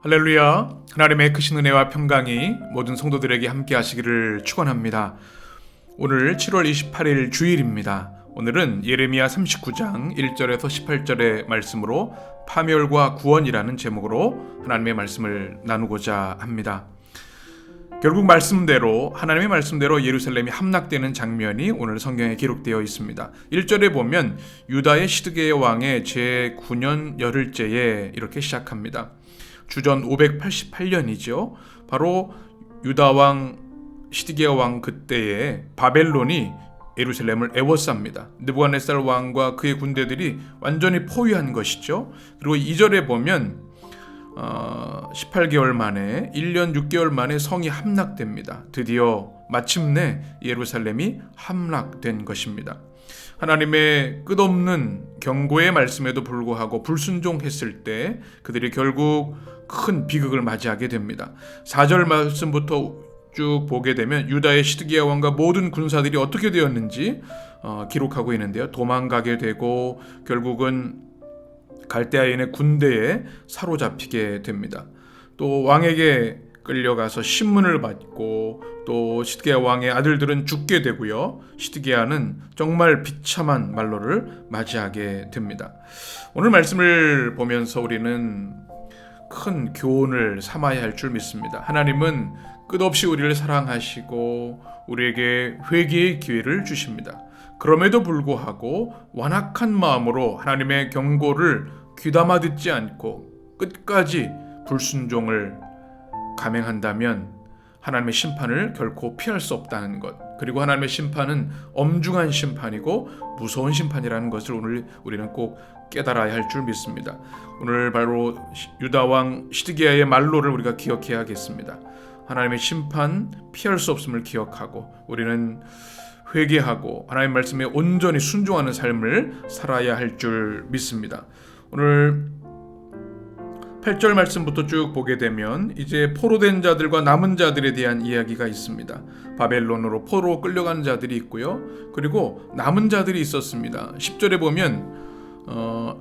할렐루야. 하나님의 크신 은혜와 평강이 모든 성도들에게 함께 하시기를 축원합니다. 오늘 7월 28일 주일입니다. 오늘은 예레미야 39장 1절에서 18절의 말씀으로 파멸과 구원이라는 제목으로 하나님의 말씀을 나누고자 합니다. 결국 하나님의 말씀대로 예루살렘이 함락되는 장면이 오늘 성경에 기록되어 있습니다. 1절에 보면 유다의 시드기야 왕의 제9년 열흘째에 이렇게 시작합니다. 주전 588년이죠. 바로 유다 왕 시드기야 왕 그때에 바벨론이 예루살렘을 에워쌉니다. 느부갓네살 왕과 그의 군대들이 완전히 포위한 것이죠. 그리고 2절에 보면 18개월 만에 1년 6개월 만에 성이 함락됩니다. 드디어 마침내 예루살렘이 함락된 것입니다. 하나님의 끝없는 경고의 말씀에도 불구하고 불순종했을 때 그들이 결국 큰 비극을 맞이하게 됩니다. 4절 말씀부터 쭉 보게 되면 유다의 시드기야 왕과 모든 군사들이 어떻게 되었는지 기록하고 있는데요. 도망가게 되고 결국은 갈대아인의 군대에 사로잡히게 됩니다. 또 왕에게 끌려가서 신문을 받고 또 시드기야 왕의 아들들은 죽게 되고요. 시드기야는 정말 비참한 말로를 맞이하게 됩니다. 오늘 말씀을 보면서 우리는 큰 교훈을 삼아야 할 줄 믿습니다. 하나님은 끝없이 우리를 사랑하시고 우리에게 회개의 기회를 주십니다. 그럼에도 불구하고 완악한 마음으로 하나님의 경고를 귀담아 듣지 않고 끝까지 불순종을 감행한다면 하나님의 심판을 결코 피할 수 없다는 것, 그리고 하나님의 심판은 엄중한 심판이고 무서운 심판이라는 것을 오늘 우리는 꼭 깨달아야 할 줄 믿습니다. 오늘 바로 유다 왕 시드기야의 말로를 우리가 기억해야겠습니다. 하나님의 심판 피할 수 없음을 기억하고 우리는 회개하고 하나님 말씀에 온전히 순종하는 삶을 살아야 할 줄 믿습니다. 오늘 8절 말씀부터 쭉 보게 되면 이제 포로된 자들과 남은 자들에 대한 이야기가 있습니다. 바벨론으로 포로 끌려가는 자들이 있고요. 그리고 남은 자들이 있었습니다. 10절에 보면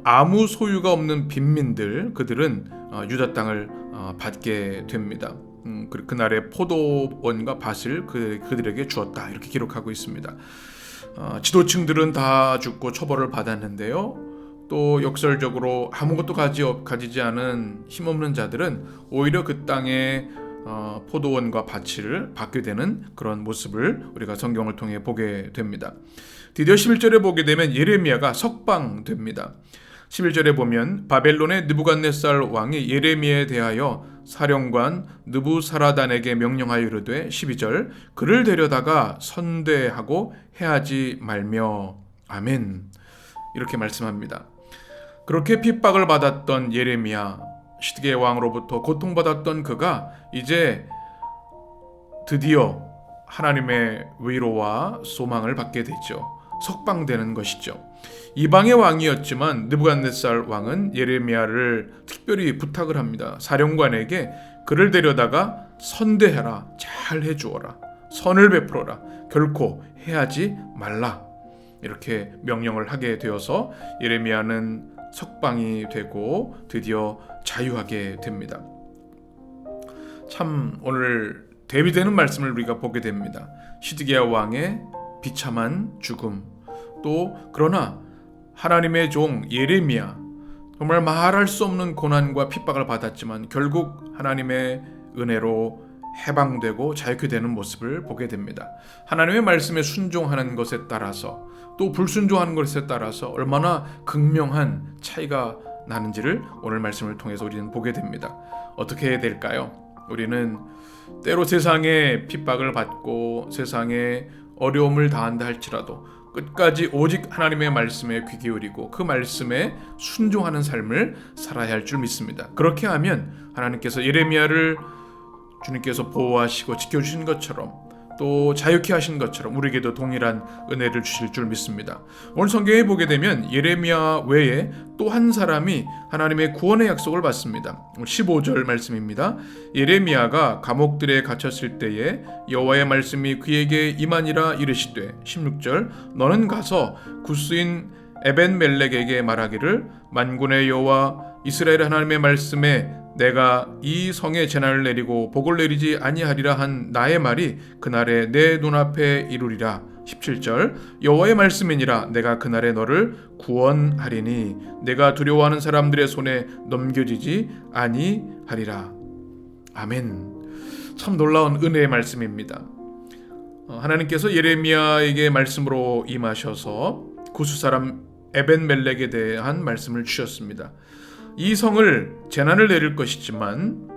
아무 소유가 없는 빈민들, 그들은 유다 땅을 받게 됩니다. 그날의 포도원과 밭을 그들에게 주었다, 이렇게 기록하고 있습니다. 지도층들은 다 죽고 처벌을 받았는데요. 또 역설적으로 아무것도 가지지 않은 힘없는 자들은 오히려 그 땅에 포도원과 밭을 받게 되는 그런 모습을 우리가 성경을 통해 보게 됩니다. 드디어 11절에 보게 되면 예레미야가 석방됩니다. 11절에 보면 바벨론의 느부갓네살 왕이 예레미야에 대하여 사령관 느부사라단에게 명령하여 이르되 12절 그를 데려다가 선대하고 해하지 말며 아멘, 이렇게 말씀합니다. 그렇게 핍박을 받았던 예레미야, 시드기야 왕으로부터 고통받았던 그가 이제 드디어 하나님의 위로와 소망을 받게 되죠. 석방되는 것이죠. 이방의 왕이었지만 느부갓네살 왕은 예레미야를 특별히 부탁을 합니다. 사령관에게 그를 데려다가 선대해라, 잘 해주어라, 선을 베풀어라, 결코 해하지 말라, 이렇게 명령을 하게 되어서 예레미야는 석방이 되고 드디어 자유하게 됩니다. 참 오늘 대비되는 말씀을 우리가 보게 됩니다. 시드기야 왕의 비참한 죽음, 또 그러나 하나님의 종 예레미야, 정말 말할 수 없는 고난과 핍박을 받았지만 결국 하나님의 은혜로 해방되고 자유케 되는 모습을 보게 됩니다. 하나님의 말씀에 순종하는 것에 따라서 또 불순종하는 것에 따라서 얼마나 극명한 차이가 나는지를 오늘 말씀을 통해서 우리는 보게 됩니다. 어떻게 해야 될까요? 우리는 때로 세상에 핍박을 받고 세상에 어려움을 당한다 할지라도 끝까지 오직 하나님의 말씀에 귀 기울이고 그 말씀에 순종하는 삶을 살아야 할 줄 믿습니다. 그렇게 하면 하나님께서 예레미야를 주님께서 보호하시고 지켜주신 것처럼 또 자유케 하신 것처럼 우리에게도 동일한 은혜를 주실 줄 믿습니다. 오늘 성경에 보게 되면 예레미야 외에 또 한 사람이 하나님의 구원의 약속을 받습니다. 15절 말씀입니다. 예레미야가 감옥들에 갇혔을 때에 여호와의 말씀이 그에게 임하니라 이르시되 16절 너는 가서 구스인 에벤멜렉에게 말하기를 만군의 여호와 이스라엘 하나님의 말씀에 내가 이 성에 재난을 내리고 복을 내리지 아니하리라 한 나의 말이 그날에 내 눈앞에 이루리라. 17절 여호와의 말씀이니라. 내가 그날에 너를 구원하리니 내가 두려워하는 사람들의 손에 넘겨지지 아니하리라. 아멘. 참 놀라운 은혜의 말씀입니다. 하나님께서 예레미야에게 말씀으로 임하셔서 구스 사람 에벤멜렉에 대한 말씀을 주셨습니다. 이 성을 재난을 내릴 것이지만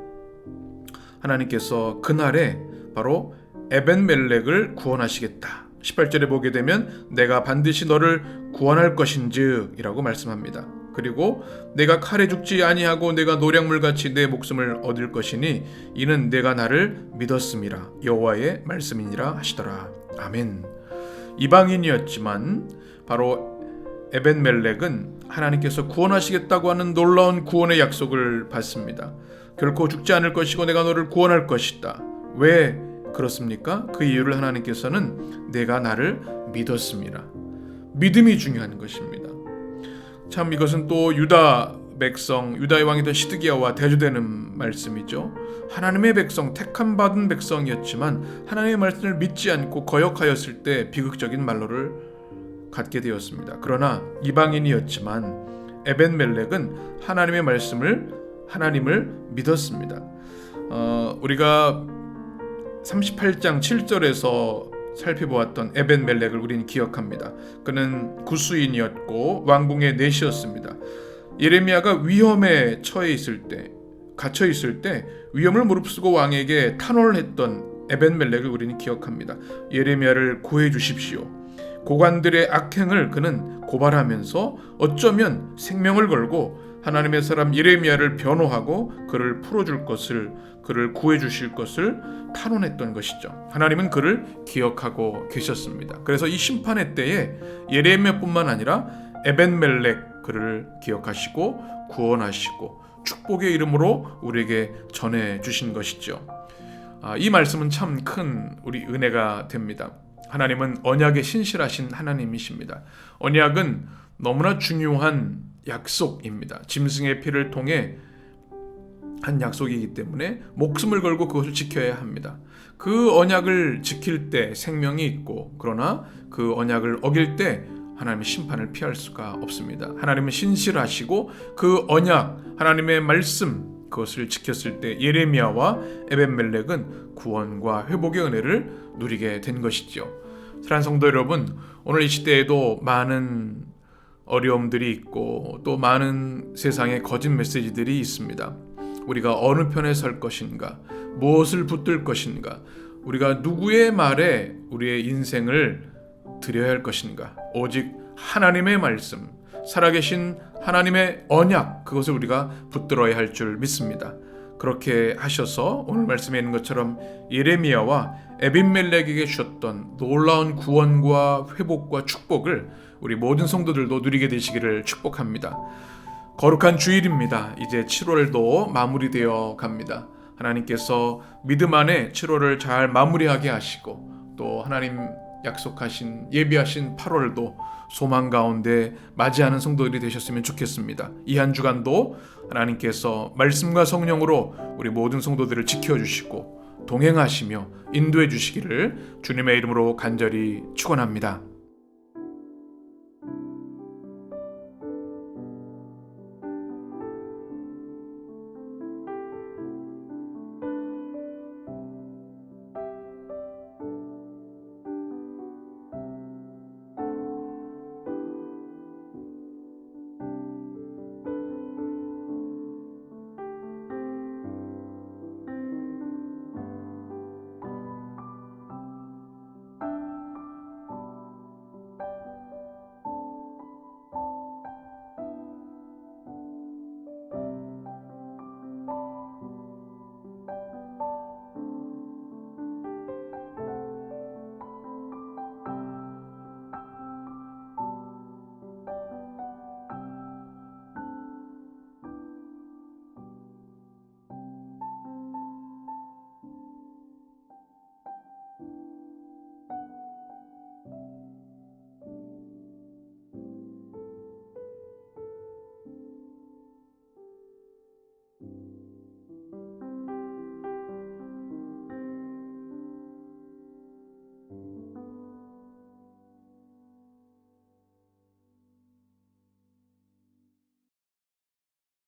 하나님께서 그날에 바로 에벤멜렉을 구원하시겠다. 18절에 보게 되면 내가 반드시 너를 구원할 것인즉 이라고 말씀합니다. 그리고 내가 칼에 죽지 아니하고 내가 노략물같이 내 목숨을 얻을 것이니 이는 내가 나를 믿었음이라. 여호와의 말씀이니라 하시더라. 아멘. 이방인이었지만 바로 에벤멜렉은 하나님께서 구원하시겠다고 하는 놀라운 구원의 약속을 받습니다. 결코 죽지 않을 것이고 내가 너를 구원할 것이다. 왜 그렇습니까? 그 이유를 하나님께서는 내가 나를 믿었습니다. 믿음이 중요한 것입니다. 참 이것은 또 유다 백성, 유다의 왕이던 시드기야와 대조되는 말씀이죠. 하나님의 백성, 택함 받은 백성이었지만 하나님의 말씀을 믿지 않고 거역하였을 때 비극적인 말로를 갖게 되었습니다. 그러나 이방인이었지만 에벤멜렉은 하나님의 하나님을 믿었습니다. 우리가 38장 7절에서 살펴보았던 에벤멜렉을 우리는 기억합니다. 그는 구스인이었고 왕궁의 내시였습니다. 예레미야가 위험에 갇혀 있을 때 위험을 무릅쓰고 왕에게 탄원을 했던 에벤멜렉을 우리는 기억합니다. 예레미야를 구해 주십시오. 고관들의 악행을 그는 고발하면서 어쩌면 생명을 걸고 하나님의 사람 예레미야를 변호하고 그를 풀어줄 것을, 그를 구해주실 것을 탄원했던 것이죠. 하나님은 그를 기억하고 계셨습니다. 그래서 이 심판의 때에 예레미야뿐만 아니라 에벤멜렉 그를 기억하시고 구원하시고 축복의 이름으로 우리에게 전해주신 것이죠. 이 말씀은 참 큰 우리 은혜가 됩니다. 하나님은 언약에 신실하신 하나님이십니다. 언약은 너무나 중요한 약속입니다. 짐승의 피를 통해 한 약속이기 때문에 목숨을 걸고 그것을 지켜야 합니다. 그 언약을 지킬 때 생명이 있고 그러나 그 언약을 어길 때 하나님의 심판을 피할 수가 없습니다. 하나님은 신실하시고 그 언약, 하나님의 말씀 그것을 지켰을 때 예레미야와 에벤멜렉은 구원과 회복의 은혜를 누리게 된 것이죠. 사랑하는 성도 여러분, 오늘 이 시대에도 많은 어려움들이 있고 또 많은 세상의 거짓 메시지들이 있습니다. 우리가 어느 편에 설 것인가, 무엇을 붙들 것인가, 우리가 누구의 말에 우리의 인생을 드려야 할 것인가, 오직 하나님의 말씀, 살아계신 하나님의 언약, 그것을 우리가 붙들어야 할 줄 믿습니다. 그렇게 하셔서 오늘 말씀에 있는 것처럼 예레미야와 에벤멜렉에게 주셨던 놀라운 구원과 회복과 축복을 우리 모든 성도들도 누리게 되시기를 축복합니다. 거룩한 주일입니다. 이제 7월도 마무리되어 갑니다. 하나님께서 믿음 안에 7월을 잘 마무리하게 하시고 또 하나님 약속하신 예비하신 8월도 소망 가운데 맞이하는 성도들이 되셨으면 좋겠습니다. 이 한 주간도 하나님께서 말씀과 성령으로 우리 모든 성도들을 지켜주시고 동행하시며 인도해 주시기를 주님의 이름으로 간절히 축원합니다.